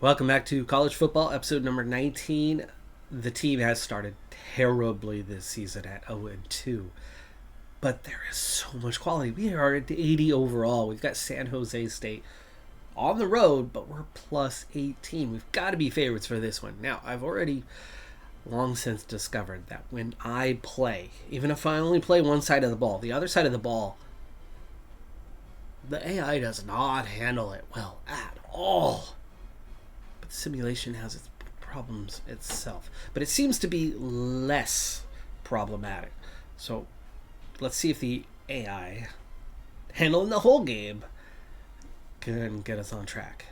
Welcome back to college football, episode number 19. The team has started terribly this season at 0-2, but there is so much quality. We are at 80 overall. We've got San Jose State on the road, but we're plus 18. We've got to be favorites for this one. Now, I've already long since discovered that when I play, even if I only play one side of the ball, the other side of the ball, the AI does not handle it well at all. But the simulation has its problems itself. But it seems to be less problematic. So let's see if the AI handling the whole game can get us on track.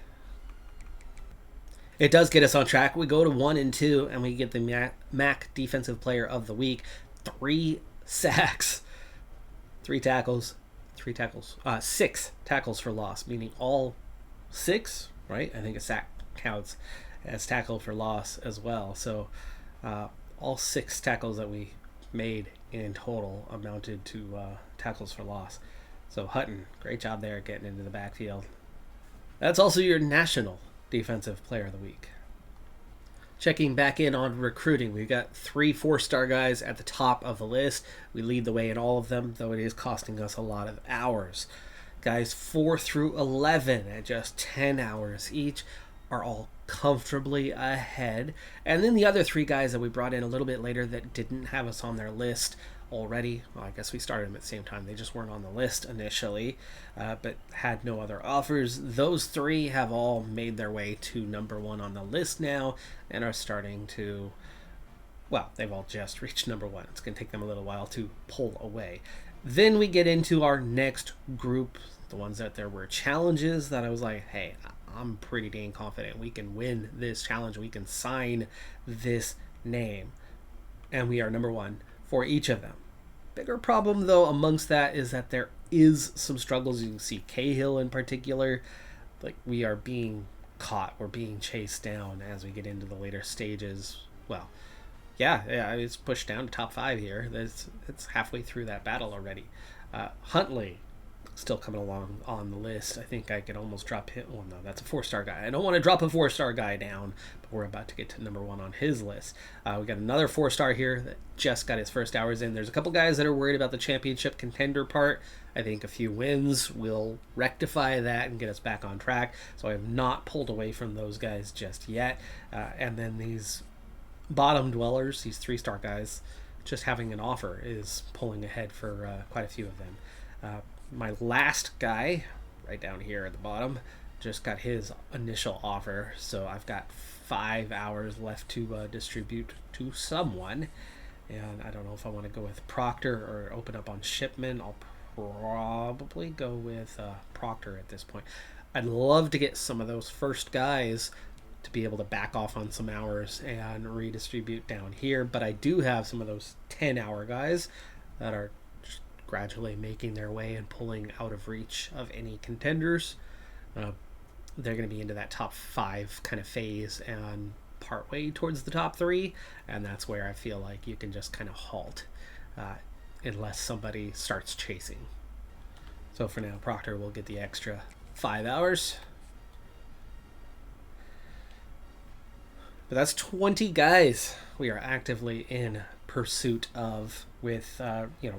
It does get us on track. We go to 1-2, and we get the MAC Defensive Player of the Week. 3 sacks, 6 tackles for loss, meaning all 6, right? I think a sack counts as tackle for loss as well. So all 6 tackles that we made in total amounted to tackles for loss. So Hutton, great job there getting into the backfield. That's also your national Defensive Player of the Week. Checking back in on recruiting, we've got 3 4-star guys at the top of the list. We lead the way in all of them, though it is costing us a lot of hours. Guys 4 through 11 at just 10 hours each are all comfortably ahead. And then the other 3 guys that we brought in a little bit later that didn't have us on their list already. Well, I guess we started them at the same time. They just weren't on the list initially, but had no other offers. Those 3 have all made their way to number 1 on the list now and are starting to, well, they've all just reached number 1. It's going to take them a little while to pull away. Then we get into our next group, the ones that there were challenges that I was like, hey, I'm pretty dang confident we can win this challenge. We can sign this name. And we are number 1 for each of them. Bigger problem, though, amongst that is that there is some struggles. You can see Cahill in particular. Like, we are being caught. We're being chased down as we get into the later stages. Well, yeah, it's pushed down to top 5 here. It's halfway through that battle already. Huntley, still coming along on the list. I think I could almost drop him. Well, no, that's a 4-star guy. I don't want to drop a 4-star guy down, but we're about to get to number 1 on his list. We got another 4-star here that just got his first hours in. There's a couple guys that are worried about the championship contender part. I think a few wins will rectify that and get us back on track. So I have not pulled away from those guys just yet. And then these bottom dwellers, these 3-star guys, just having an offer is pulling ahead for quite a few of them. My last guy, right down here at the bottom, just got his initial offer, so I've got 5 hours left to distribute to someone, and I don't know if I want to go with Proctor or open up on Shipman. I'll probably go with Proctor at this point. I'd love to get some of those first guys to be able to back off on some hours and redistribute down here, but I do have some of those 10-hour guys that are gradually making their way and pulling out of reach of any contenders. They're going to be into that top 5 kind of phase and partway towards the top 3, and that's where I feel like you can just kind of halt unless somebody starts chasing. So for now, Proctor will get the extra 5 hours. But that's 20 guys we are actively in pursuit of, with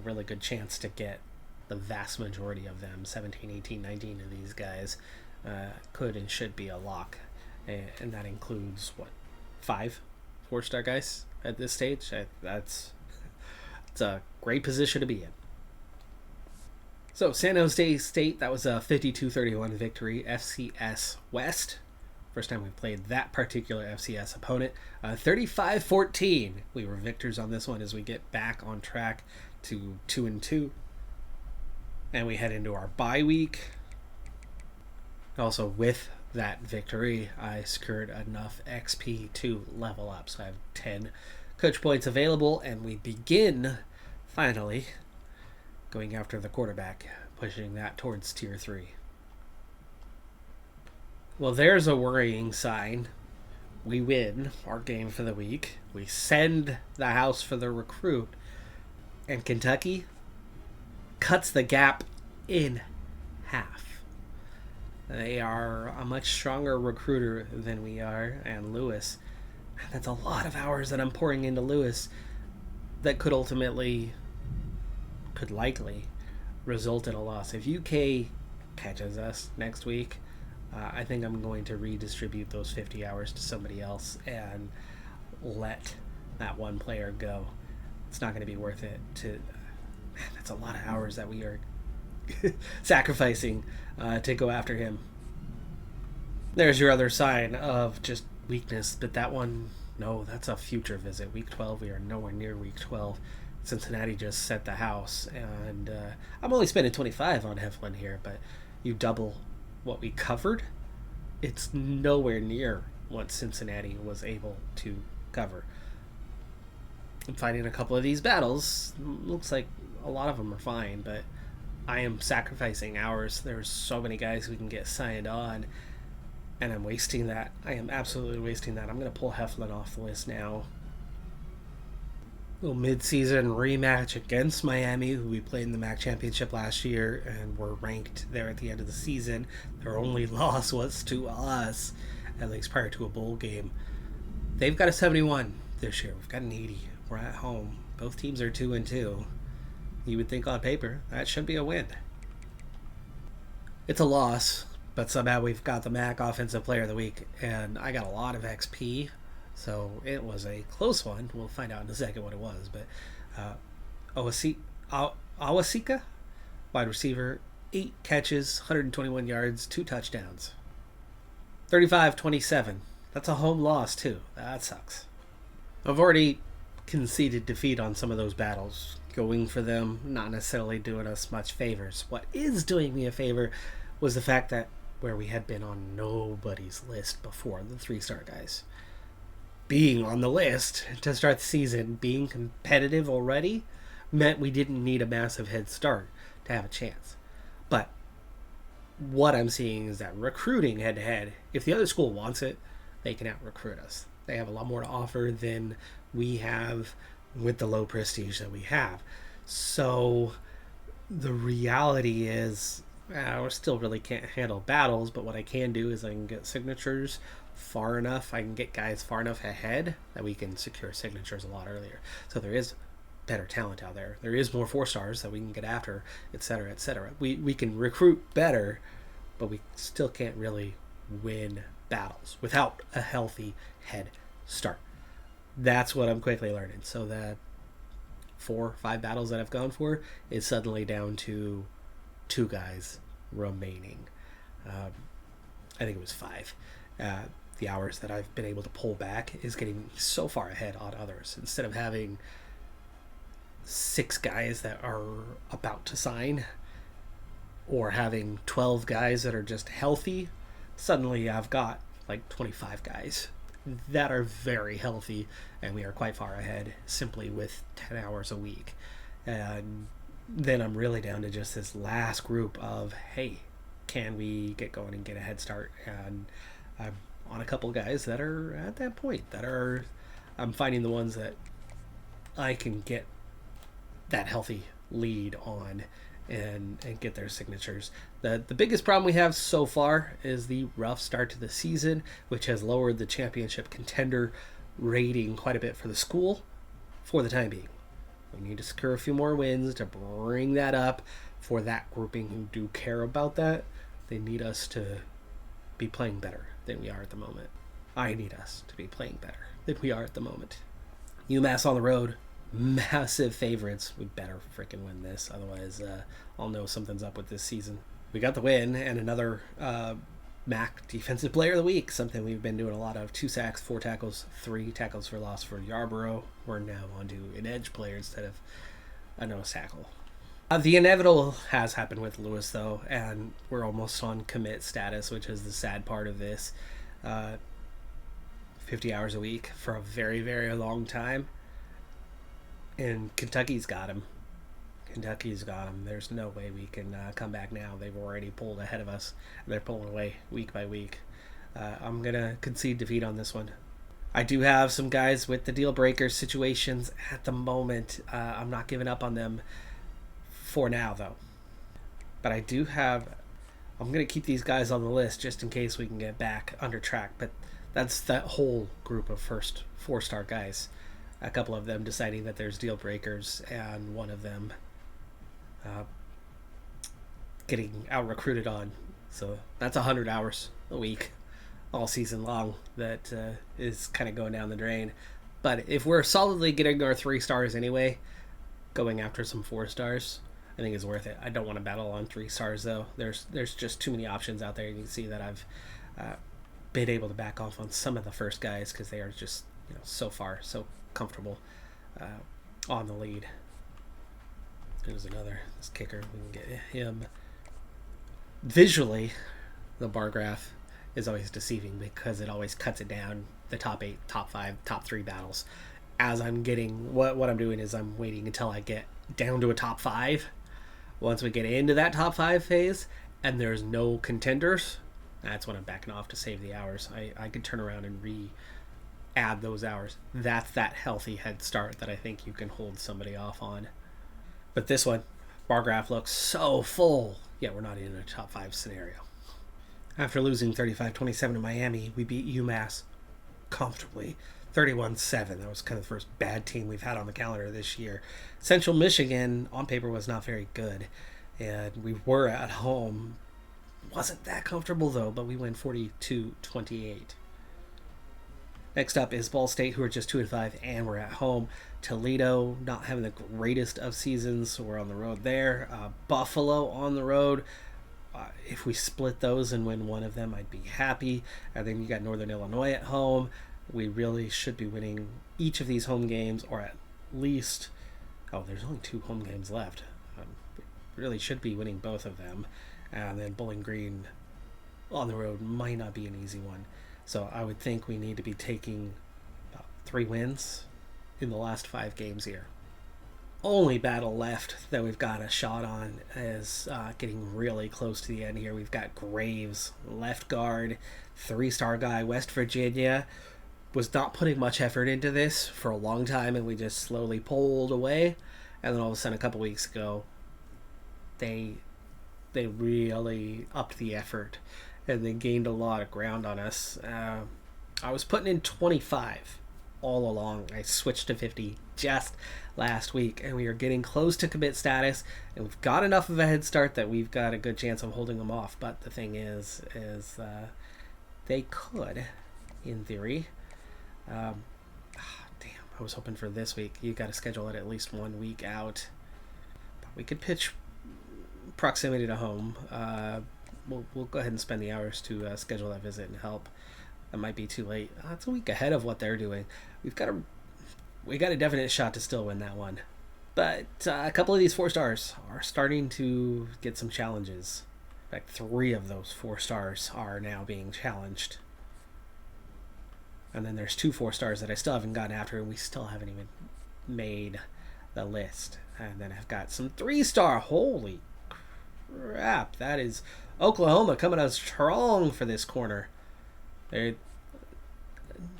really good chance to get the vast majority of them. 17, 18, 19 of these guys could and should be a lock, and that includes 5 4-star guys at this stage. It's a great position to be in. So San Jose State, that was a 52-31 victory. FCS West, first time we played that particular FCS opponent. 35-14. We were victors on this one as we get back on track to 2-2. And we head into our bye week. Also, with that victory, I secured enough XP to level up. So I have 10 coach points available, and we begin, finally, going after the quarterback, pushing that towards Tier 3. Well, there's a worrying sign. We win our game for the week. We send the house for the recruit. And Kentucky cuts the gap in half. They are a much stronger recruiter than we are, and Lewis. That's a lot of hours that I'm pouring into Lewis that could likely result in a loss. If UK catches us next week, I think I'm going to redistribute those 50 hours to somebody else and let that one player go. It's not going to be worth it to. That's a lot of hours that we are sacrificing to go after him. There's your other sign of just weakness, but that one, no, that's a future visit. Week 12, we are nowhere near week 12. Cincinnati just set the house, and I'm only spending 25 on Heflin here, but you double what we covered, it's nowhere near what Cincinnati was able to cover. I'm fighting a couple of these battles. Looks like a lot of them are fine, but I am sacrificing hours. There's so many guys who can get signed on, and I'm wasting that. I am absolutely wasting that. I'm going to pull Heflin off the list now. Little mid-season rematch against Miami, who we played in the MAC championship last year and were ranked there at the end of the season. Their only loss was to us, at least prior to a bowl game. They've got a 71 this year. We've got an 80. We're at home. Both teams are 2-2. You would think on paper that should be a win. It's a loss, but somehow we've got the MAC Offensive Player of the Week, and I got a lot of XP. So it was a close one. We'll find out in a second what it was. But Awasika, wide receiver, 8 catches, 121 yards, 2 touchdowns. 35-27. That's a home loss, too. That sucks. I've already conceded defeat on some of those battles. Going for them, not necessarily doing us much favors. What is doing me a favor was the fact that where we had been on nobody's list before, the 3-star guys, being on the list to start the season, being competitive already, meant we didn't need a massive head start to have a chance. But what I'm seeing is that recruiting head-to-head, if the other school wants it, they can out-recruit us. They have a lot more to offer than we have with the low prestige that we have. So the reality is, we still really can't handle battles, but what I can do is I can get signatures far enough. I can get guys far enough ahead that we can secure signatures a lot earlier. So there is better talent out there. There is more 4-stars that we can get after, etc., etc. We can recruit better, but we still can't really win battles without a healthy head start. That's what I'm quickly learning. So that 4 or 5 battles that I've gone for is suddenly down to 2 guys remaining. I think it was 5. The hours that I've been able to pull back is getting me so far ahead on others. Instead of having 6 guys that are about to sign, or having 12 guys that are just healthy, suddenly I've got like 25 guys that are very healthy, and we are quite far ahead simply with 10 hours a week. And then I'm really down to just this last group of, hey, can we get going and get a head start? And I'm on a couple guys that are at that point, I'm finding the ones that I can get that healthy lead on and get their signatures. The biggest problem we have so far is the rough start to the season, which has lowered the championship contender rating quite a bit for the school for the time being. We need to secure a few more wins to bring that up for that grouping who do care about that. They need us to be playing better than we are at the moment. I need us to be playing better than we are at the moment. UMass on the road, massive favorites. We better freaking win this, otherwise I'll know something's up with this season. We got the win and another MAC Defensive Player of the Week, something we've been doing a lot of. 2 sacks, 4 tackles, 3 tackles for loss for Yarborough. We're now on to an edge player instead of a nose tackle. The inevitable has happened with Lewis, though, and we're almost on commit status, which is the sad part of this. 50 hours a week for a very, very long time. And Kentucky's got him. There's no way we can come back now. They've already pulled ahead of us. They're pulling away week by week. I'm going to concede defeat on this one. I do have some guys with the deal breaker situations at the moment. I'm not giving up on them for now, though. But I do have I'm going to keep these guys on the list just in case we can get back under track. But that's that whole group of first 4-star guys. A couple of them deciding that there's deal breakers, and one of them getting out recruited on. So that's 100 hours a week all season long that is kind of going down the drain. But if we're solidly getting our 3 stars anyway, going after some 4 stars, I think is worth it. I don't want to battle on 3 stars though. There's just too many options out there. You can see that I've been able to back off on some of the first guys because they are just so far so comfortable on the lead. There's this kicker. We can get him. Visually, the bar graph is always deceiving because it always cuts it down the top 8, top 5, top 3 battles. As I'm getting what I'm doing is I'm waiting until I get down to a top 5. Once we get into that top 5 phase and there's no contenders, that's when I'm backing off to save the hours. I could turn around and add those hours. That's that healthy head start that I think you can hold somebody off on. But this one, bar graph looks so full, yet we're not in a top 5 scenario. After losing 35-27 to Miami, we beat UMass comfortably, 31-7. That was kind of the first bad team we've had on the calendar this year. Central Michigan, on paper, was not very good, and we were at home. Wasn't that comfortable, though, but we win 42-28. Next up is Ball State, who are just 2-5, and we're at home. Toledo, not having the greatest of seasons, so we're on the road there. Buffalo on the road. If we split those and win one of them, I'd be happy. And then you got Northern Illinois at home. We really should be winning each of these home games, or at least... Oh, there's only 2 home games left. We really should be winning both of them. And then Bowling Green on the road might not be an easy one. So I would think we need to be taking about 3 wins in the last 5 games here. Only battle left that we've got a shot on is getting really close to the end here. We've got Graves, left guard, 3-star guy, West Virginia. Was not putting much effort into this for a long time, and we just slowly pulled away. And then all of a sudden, a couple weeks ago, they really upped the effort, and they gained a lot of ground on us. I was putting in 25 all along. I switched to 50 just last week, and we are getting close to commit status, and we've got enough of a head start that we've got a good chance of holding them off. But the thing is they could, in theory. Damn, I was hoping for this week. You got to schedule it at least 1 week out. But we could pitch proximity to home. We'll go ahead and spend the hours to schedule that visit and help. That might be too late. It's a week ahead of what they're doing. We got a definite shot to still win that one. But a couple of these 4 stars are starting to get some challenges. In fact, 3 of those 4 stars are now being challenged. And then there's 2 4 stars that I still haven't gotten after, and we still haven't even made the list. And then I've got some 3-star. Holy crap. That is Oklahoma coming out strong for this corner. They're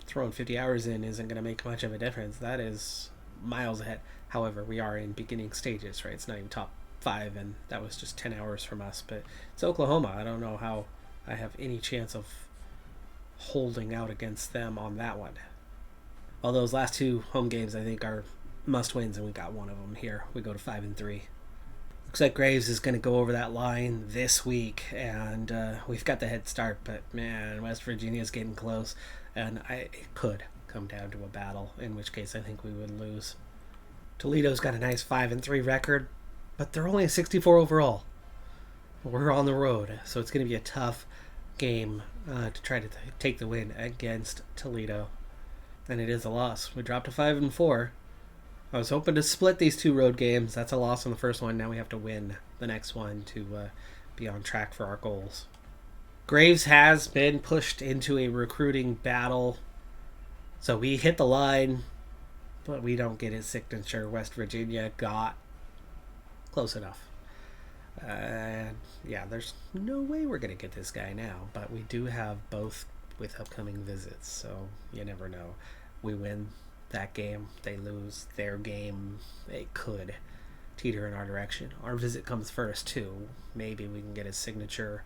throwing 50 hours in isn't going to make much of a difference. That is miles ahead. However, we are in beginning stages, right? It's not even top 5, and that was just 10 hours from us. But it's Oklahoma. I don't know how I have any chance of holding out against them on that one. All those last 2 home games, I think, are must-wins, and we got one of them here. We go to 5-3. Looks like Graves is going to go over that line this week, and we've got the head start, but man, West Virginia's getting close, and it could come down to a battle, in which case I think we would lose. Toledo's got a nice 5-3 record, but they're only a 64 overall. We're on the road, so it's going to be a tough game to try to take the win against Toledo, and it is a loss. We dropped to 5-4. I was hoping to split these 2 road games. That's a loss on the first one. Now we have to win the next one to be on track for our goals. Graves has been pushed into a recruiting battle. So we hit the line, but we don't get his signature. West Virginia got close enough. Yeah, there's no way we're going to get this guy now. But we do have both with upcoming visits. So you never know. We win that game, they lose their game, they could teeter in our direction. Our visit comes first too. Maybe we can get his signature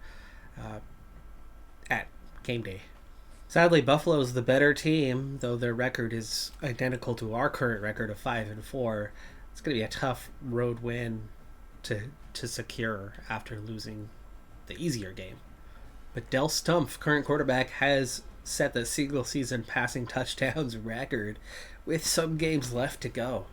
at game day. Sadly, Buffalo's the better team, though their record is identical to our current record of 5-4. It's going to be a tough road win to secure after losing the easier game. But Del Stumpf, current quarterback, has set the single season passing touchdowns record with some games left to go.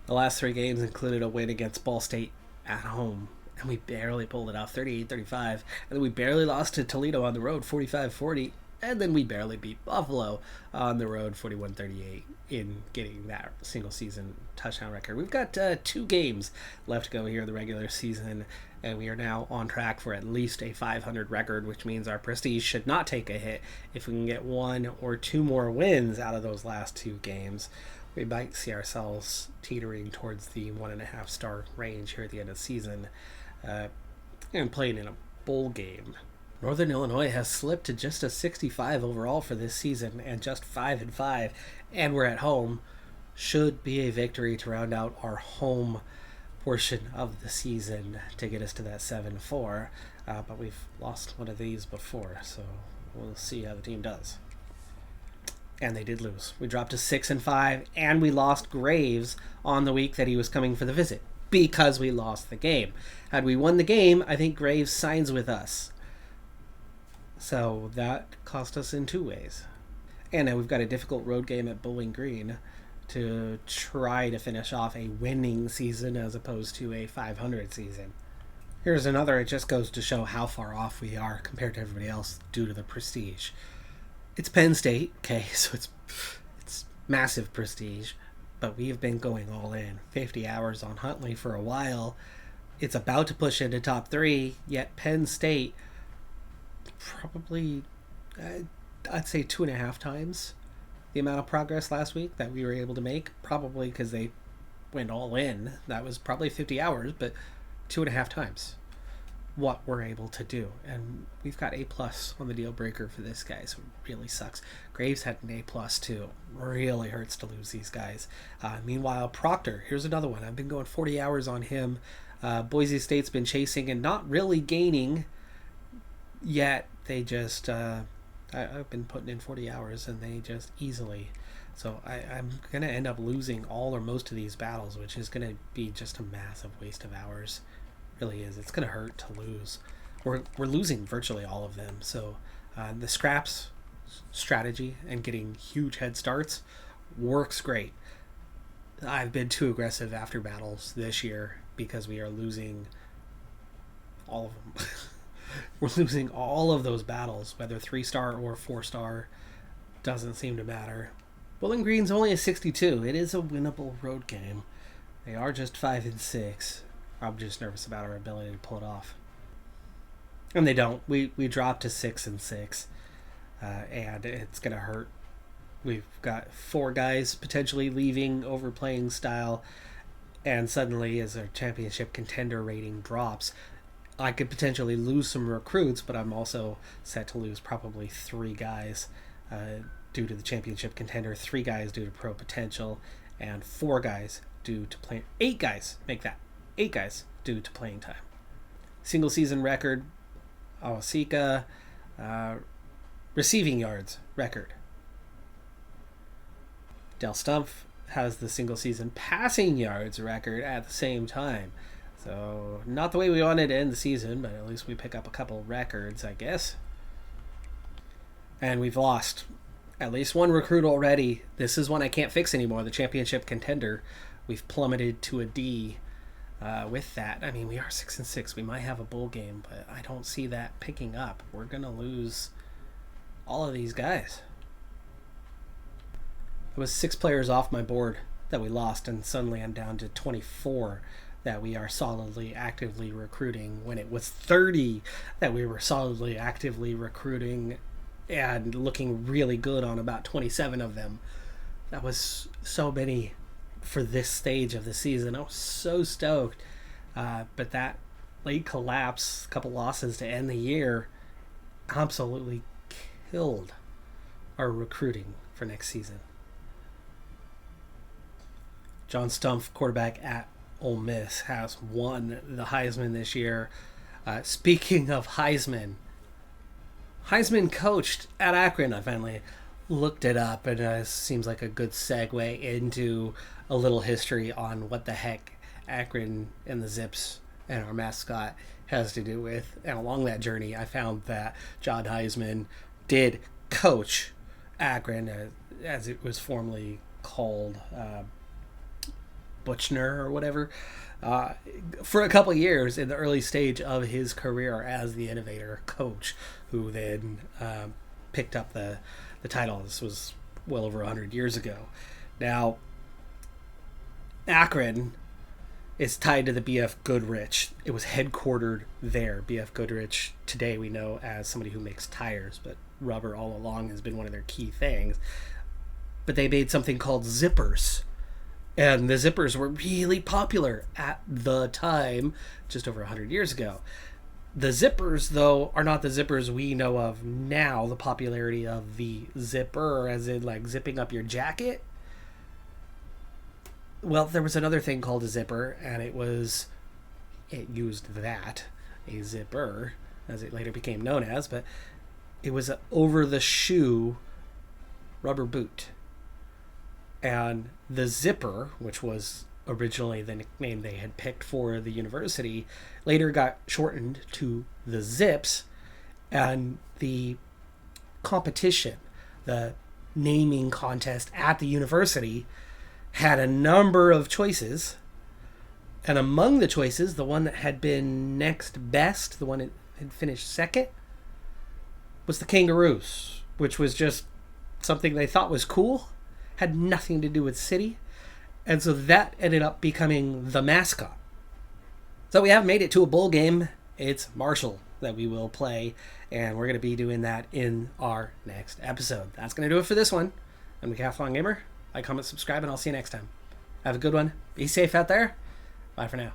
The last 3 games included a win against Ball State at home, and we barely pulled it off, 38-35, and then we barely lost to Toledo on the road, 45-40, and then we barely beat Buffalo on the road, 41-38, in getting that single season touchdown record. We've got 2 games left to go here in the regular season, and we are now on track for at least a 500 record, which means our prestige should not take a hit. If we can get 1 or 2 more wins out of those last 2 games, we might see ourselves teetering towards the 1.5 star range here at the end of the season, and playing in a bowl game. Northern Illinois has slipped to just a 65 overall for this season and just 5-5, and we're at home. Should be a victory to round out our home portion of the season to get us to that 7-4, but we've lost one of these before, so we'll see how the team does. And they did lose. We dropped to 6-5, and we lost Graves on the week that he was coming for the visit because we lost the game. Had we won the game, I think Graves signs with us. So that cost us in 2 ways. And now we've got a difficult road game at Bowling Green to try to finish off a winning season as opposed to a 500 season. Here's another. It just goes to show how far off we are compared to everybody else due to the prestige. It's Penn State, okay, so it's massive prestige, but we've been going all in. 50 hours on Huntley for a while. It's about to push into top 3, yet Penn State probably, I'd say 2.5 times the amount of progress last week that we were able to make, probably because they went all in. That was probably 50 hours, but 2.5 times what we're able to do. And we've got A+ on the deal breaker for this guy, so it really sucks. Graves had an A+ too. Really hurts to lose these guys. Meanwhile, Proctor, here's another one. I've been going 40 hours on him. Boise State's been chasing and not really gaining, yet they just I've been putting in 40 hours and they just easily. So I'm going to end up losing all or most of these battles, which is going to be just a massive waste of hours. Really is. It's going to hurt to lose. We're losing virtually all of them. So the scraps strategy and getting huge head starts works great. I've been too aggressive after battles this year because we are losing all of them. We're losing all of those battles, whether 3-star or 4-star, doesn't seem to matter. Bowling Green's only a 62. It is a winnable road game. They are just 5-6. I'm just nervous about our ability to pull it off. And they don't. We dropped to 6-6, and it's going to hurt. We've got 4 guys potentially leaving over playing style, and suddenly as our championship contender rating drops, I could potentially lose some recruits, but I'm also set to lose probably 3 guys due to the championship contender, 3 guys due to pro potential, and 4 guys due to play. 8 guys, make that. 8 guys due to playing time. Single season record, Awasika, receiving yards record. Del Stumpf has the single season passing yards record at the same time. So not the way we wanted to end the season, but at least we pick up a couple records, I guess. And we've lost at least 1 recruit already. This is one I can't fix anymore. The championship contender, we've plummeted to a D. With that, I mean, we are 6-6. We might have a bowl game, but I don't see that picking up. We're gonna lose all of these guys. It was 6 players off my board that we lost, and suddenly I'm down to 24 that we are solidly actively recruiting, when it was 30 that we were solidly actively recruiting and looking really good on about 27 of them. That was so many for this stage of the season. I was so stoked, but that late collapse, a couple losses to end the year, absolutely killed our recruiting for next season. John Stumpf, quarterback at Ole Miss, has won the Heisman this year. Speaking of Heisman, Heisman coached at Akron. I finally looked it up, and it seems like a good segue into a little history on what the heck Akron and the Zips and our mascot has to do with. And along that journey, I found that John Heisman did coach Akron, as it was formerly called, Butchner or whatever, for a couple of years in the early stage of his career as the innovator coach, who then picked up the title. This was well over 100 years ago. Now, Akron is tied to the B.F. Goodrich. It was headquartered there. B.F. Goodrich, today we know as somebody who makes tires, but rubber all along has been one of their key things. But they made something called zippers. And the zippers were really popular at the time, just over 100 years ago. The zippers, though, are not the zippers we know of now. The popularity of the zipper, as in like zipping up your jacket. Well, there was another thing called a zipper, and it used that, a zipper, as it later became known as, but it was an over-the-shoe rubber boot. And the zipper, which was originally the nickname they had picked for the university, later got shortened to the Zips, and the competition, the naming contest at the university, had a number of choices. And among the choices, the one that had been next best, the one that had finished second, was the Kangaroos, which was just something they thought was cool, had nothing to do with city, and so that ended up becoming the mascot. So we have made it to a bowl game. It's Marshall that we will play, and we're going to be doing that in our next episode. That's going to do it for this one. I'm Decathlon Gamer. Like, comment, subscribe, and I'll see you next time. Have a good one. Be safe out there. Bye for now.